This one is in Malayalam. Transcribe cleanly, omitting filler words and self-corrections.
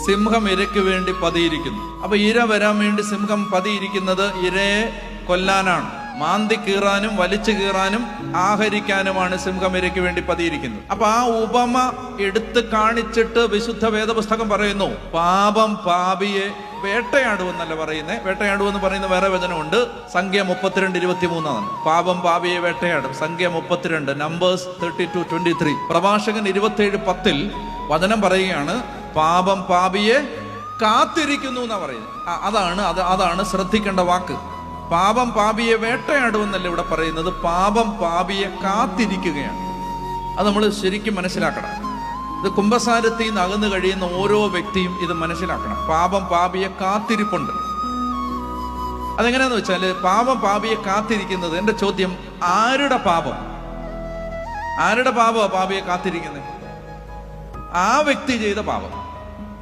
സിംഹം ഇരയ്ക്ക് വേണ്ടി പതിയിരിക്കുന്നു. അപ്പൊ ഇര വരാൻ വേണ്ടി സിംഹം പതിയിരിക്കുന്നത് ഇരയെ കൊല്ലാനാണ്. മാന്തി കീറാനും വലിച്ചു കീറാനും ആഹരിക്കാനുമാണ് സിംഹം ഇരയ്ക്ക് വേണ്ടി പതിയിരിക്കുന്നത്. അപ്പൊ ആ ഉപമ എടുത്ത് കാണിച്ചിട്ട് വിശുദ്ധ വേദപുസ്തകം പറയുന്നു, പാപം പാപിയെ വേട്ടയാടുവെന്നല്ല പറയുന്നത്. വേട്ടയാടുവെന്ന് പറയുന്ന വേറെ വചനമുണ്ട്. സംഖ്യ 32:23 പാപം പാപിയെ വേട്ടയാടും. സംഖ്യ 32, നമ്പേഴ്സ് 32:23. പ്രഭാഷകൻ 27:10 വചനം പറയുകയാണ്, പാപം പാപിയെ കാത്തിരിക്കുന്നു എന്നാ പറയുന്നത്. അതാണ് ശ്രദ്ധിക്കേണ്ട വാക്ക്. പാപം പാപിയെ വേട്ടയാടുമെന്നല്ല ഇവിടെ പറയുന്നത്, പാപം പാപിയെ കാത്തിരിക്കുകയാണ്. അത് നമ്മൾ ശരിക്കും മനസ്സിലാക്കണം. ഇത് കുമ്പസാരത്തിൽ നിന്ന് അകന്നു കഴിയുന്ന ഓരോ വ്യക്തിയും ഇത് മനസ്സിലാക്കണം. പാപം പാപിയെ കാത്തിരിപ്പുണ്ട്. അതെങ്ങനെയാന്ന് വെച്ചാൽ, പാപം പാപിയെ കാത്തിരിക്കുന്നത്, എന്റെ ചോദ്യം, ആരുടെ പാപം? ആരുടെ പാപമാണ് പാപിയെ കാത്തിരിക്കുന്നത്? ആ വ്യക്തി ചെയ്ത പാപം.